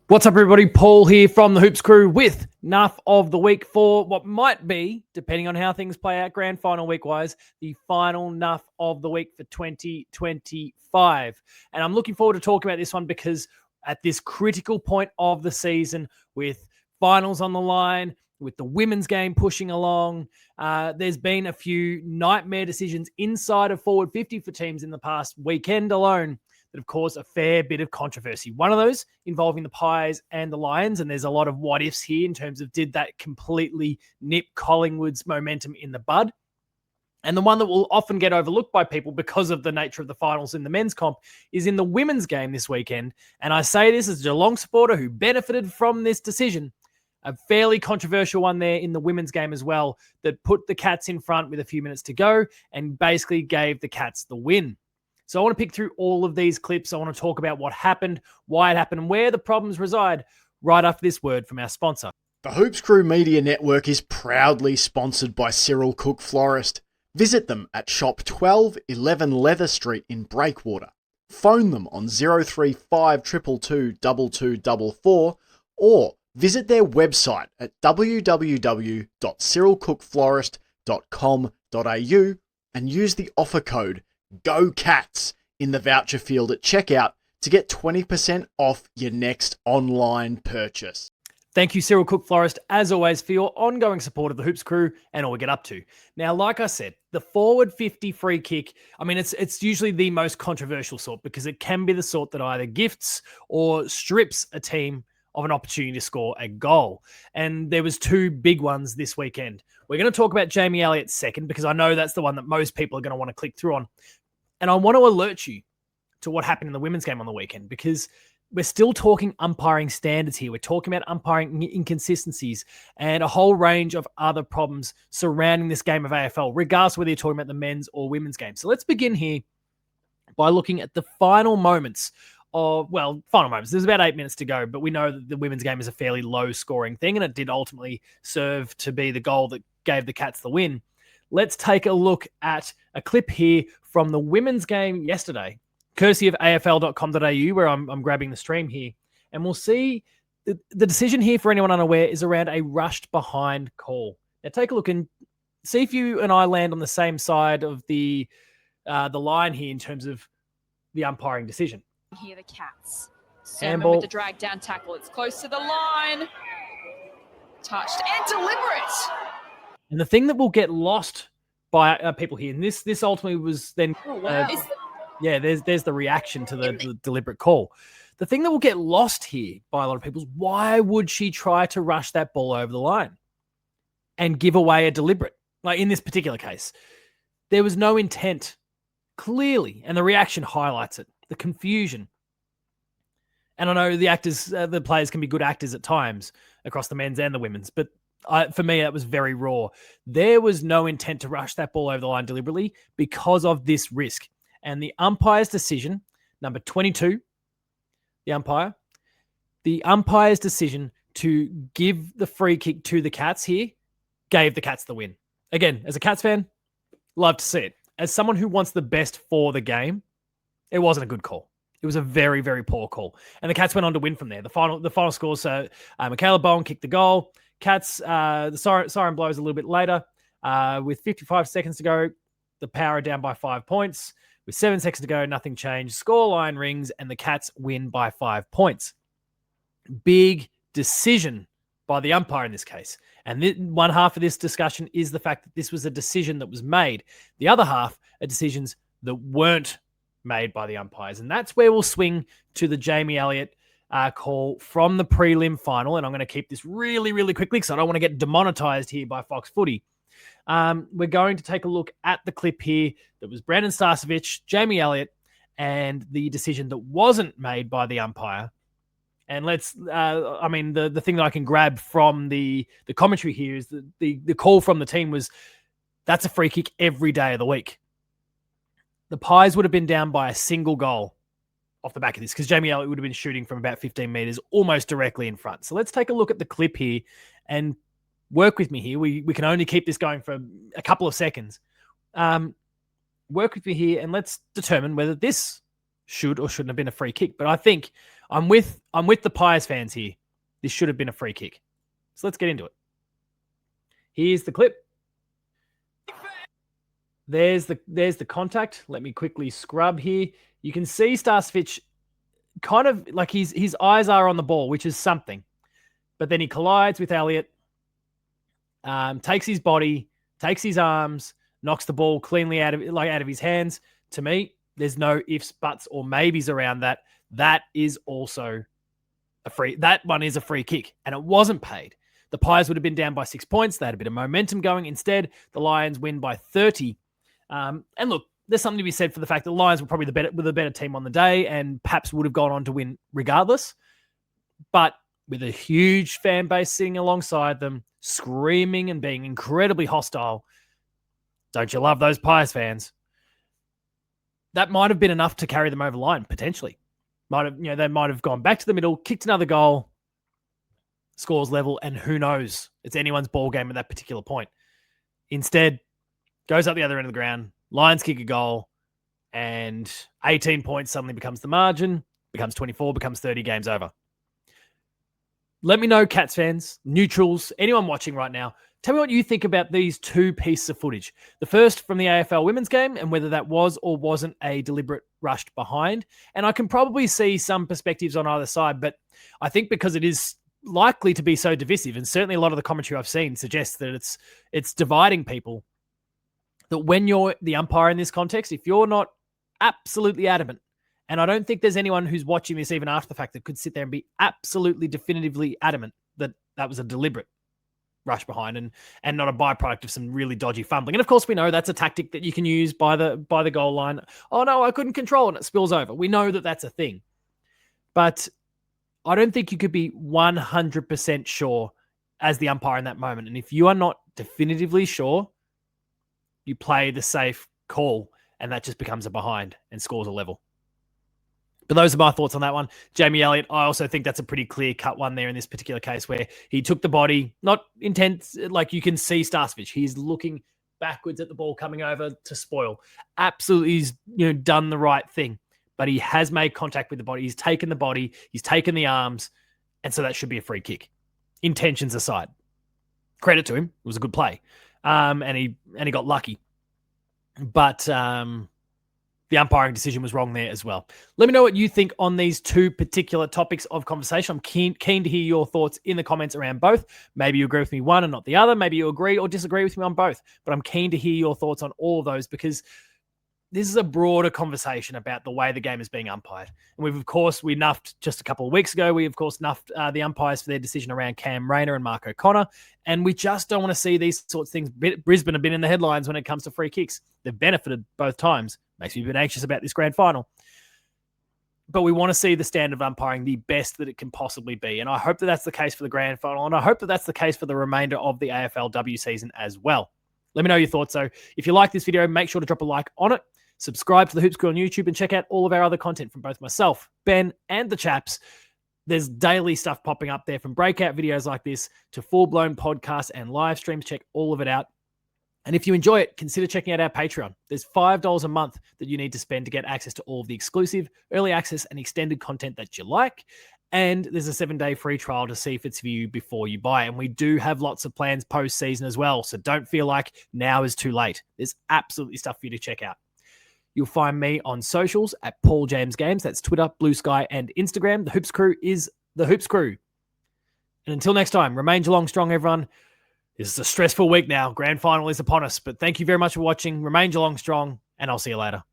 What's up, everybody? Paul here from the Hoops Crew with Nuff of the Week for what might be, depending on how things play out grand final week-wise, the final Nuff of the Week for 2025. And I'm looking forward to talking about this one because at this critical point of the season, with finals on the line, with the women's game pushing along, there's been a few nightmare decisions inside of forward 50 for teams in the past weekend alone that have caused a fair bit of controversy. One of those involving the Pies and the Lions, and there's a lot of what-ifs here in terms of did that completely nip Collingwood's momentum in the bud? And the one that will often get overlooked by people because of the nature of the finals in the men's comp is in the women's game this weekend. And I say this as a Geelong supporter who benefited from this decision. A fairly controversial one there in the women's game as well that put the Cats in front with a few minutes to go and basically gave the Cats the win. So I want to pick through all of these clips. I want to talk about what happened, why it happened, and where the problems reside right after this word from our sponsor. The Hoops Crew Media Network is proudly sponsored by Cyril Cook Florist. Visit them at shop 1211 Leather Street in Breakwater. Phone them on 035 222 2244 or visit their website at www.cyrilcookflorist.com.au and use the offer code Go Cats in the voucher field at checkout to get 20% off your next online purchase. Thank you, Cyril Cook Florist, as always, for your ongoing support of the Hoops Crew and all we get up to. Now, like I said, the forward 50 free kick, I mean, it's usually the most controversial sort because it can be the sort that either gifts or strips a team of an opportunity to score a goal. And there was two big ones this weekend. We're going to talk about Jamie Elliott second because I know that's the one that most people are going to want to click through on. And I want to alert you to what happened in the women's game on the weekend because we're still talking umpiring standards here. We're talking about umpiring inconsistencies and a whole range of other problems surrounding this game of AFL, regardless of whether you're talking about the men's or women's game. So let's begin here by looking at the final moments of, well, final moments. There's about 8 minutes to go, but we know that the women's game is a fairly low scoring thing, and it did ultimately serve to be the goal that gave the Cats the win. Let's take a look at a clip here from the women's game yesterday, courtesy of AFL.com.au, where I'm grabbing the stream here. And we'll see the decision here, for anyone unaware, is around a rushed behind call. Now take a look and see if you and I land on the same side of the line here in terms of the umpiring decision. Here the Cats. Sermon with the drag down tackle. It's close to the line. Touched and deliberate. And the thing that will get lost by people here, and this ultimately was then, there's the reaction to the deliberate call. The thing that will get lost here by a lot of people is why would she try to rush that ball over the line and give away a deliberate? Like in this particular case, there was no intent clearly, and the reaction highlights it. The confusion. And I know the players can be good actors at times across the men's and the women's, but for me, that was very raw. There was no intent to rush that ball over the line deliberately because of this risk. And the umpire's decision, number 22, the umpire's decision to give the free kick to the Cats here gave the Cats the win. Again, as a Cats fan, love to see it. As someone who wants the best for the game, it wasn't a good call. It was a very, very poor call. And the Cats went on to win from there. The final score, so Michaela Bowen kicked the goal. Cats, the siren blows a little bit later. With 55 seconds to go, the Power are down by 5 points. With 7 seconds to go, nothing changed. Scoreline rings, and the Cats win by 5 points. Big decision by the umpire in this case. And one half of this discussion is the fact that this was a decision that was made. The other half are decisions that weren't made by the umpires. And that's where we'll swing to the Jamie Elliott call from the prelim final. And I'm going to keep this really, really quickly because I don't want to get demonetized here by Fox Footy. We're going to take a look at the clip here that was Brandon Starcevich, Jamie Elliott, and the decision that wasn't made by the umpire. And let's, the thing that I can grab from the commentary here is that the call from the team was, that's a free kick every day of the week. The Pies would have been down by a single goal off the back of this because Jamie Elliott would have been shooting from about 15 meters almost directly in front. So let's take a look at the clip here and work with me here. We can only keep this going for a couple of seconds. Work with me here and let's determine whether this should or shouldn't have been a free kick. But I think I'm with the Pies fans here. This should have been a free kick. So let's get into it. Here's the clip. There's the contact. Let me quickly scrub here. You can see Starcevic kind of like his eyes are on the ball, which is something. But then he collides with Elliot, takes his body, takes his arms, knocks the ball cleanly out of his hands. To me, there's no ifs, buts, or maybes around that. That is also that one is a free kick, and it wasn't paid. The Pies would have been down by 6 points. They had a bit of momentum going. Instead, the Lions win by 30. And look, there's something to be said for the fact that the Lions were probably the better team on the day and perhaps would have gone on to win regardless. But with a huge fan base sitting alongside them, screaming and being incredibly hostile, don't you love those Pies fans? That might have been enough to carry them over the line, potentially. They might have gone back to the middle, kicked another goal, scores level, and who knows? It's anyone's ball game at that particular point. Instead, goes up the other end of the ground, Lions kick a goal, and 18 points suddenly becomes the margin, becomes 24, becomes 30, games over. Let me know, Cats fans, neutrals, anyone watching right now, tell me what you think about these two pieces of footage. The first from the AFL women's game and whether that was or wasn't a deliberate rushed behind. And I can probably see some perspectives on either side, but I think because it is likely to be so divisive, and certainly a lot of the commentary I've seen suggests that it's dividing people, that when you're the umpire in this context, if you're not absolutely adamant, and I don't think there's anyone who's watching this even after the fact that could sit there and be absolutely definitively adamant that that was a deliberate rush behind and not a byproduct of some really dodgy fumbling. And of course, we know that's a tactic that you can use by the goal line. Oh no, I couldn't control it, and it spills over. We know that that's a thing. But I don't think you could be 100% sure as the umpire in that moment. And if you are not definitively sure, you play the safe call, and that just becomes a behind and scores a level. But those are my thoughts on that one. Jamie Elliott, I also think that's a pretty clear-cut one there in this particular case where he took the body, not intense, like you can see Starcevic. He's looking backwards at the ball coming over to spoil. Absolutely, he's done the right thing. But he has made contact with the body. He's taken the body. He's taken the arms. And so that should be a free kick. Intentions aside. Credit to him. It was a good play. And he got lucky. But the umpiring decision was wrong there as well. Let me know what you think on these two particular topics of conversation. I'm keen to hear your thoughts in the comments around both. Maybe you agree with me one and not the other. Maybe you agree or disagree with me on both. But I'm keen to hear your thoughts on all of those because this is a broader conversation about the way the game is being umpired. And we nuffed just a couple of weeks ago. We, of course, nuffed the umpires for their decision around Cam Rayner and Mark O'Connor. And we just don't want to see these sorts of things. Brisbane have been in the headlines when it comes to free kicks. They've benefited both times. Makes me a bit anxious about this grand final. But we want to see the standard of umpiring the best that it can possibly be. And I hope that that's the case for the grand final. And I hope that that's the case for the remainder of the AFLW season as well. Let me know your thoughts. So if you like this video, make sure to drop a like on it. Subscribe to the Hoops Crew on YouTube and check out all of our other content from both myself, Ben, and the chaps. There's daily stuff popping up there from breakout videos like this to full-blown podcasts and live streams. Check all of it out. And if you enjoy it, consider checking out our Patreon. There's $5 a month that you need to spend to get access to all of the exclusive, early access, and extended content that you like. And there's a 7-day free trial to see if it's for you before you buy. And we do have lots of plans post-season as well. So don't feel like now is too late. There's absolutely stuff for you to check out. You'll find me on socials at Paul James Games. That's Twitter, Blue Sky, and Instagram. The Hoops Crew is the Hoops Crew. And until next time, remain Geelong strong, everyone. This is a stressful week now. Grand final is upon us. But thank you very much for watching. Remain Geelong strong, and I'll see you later.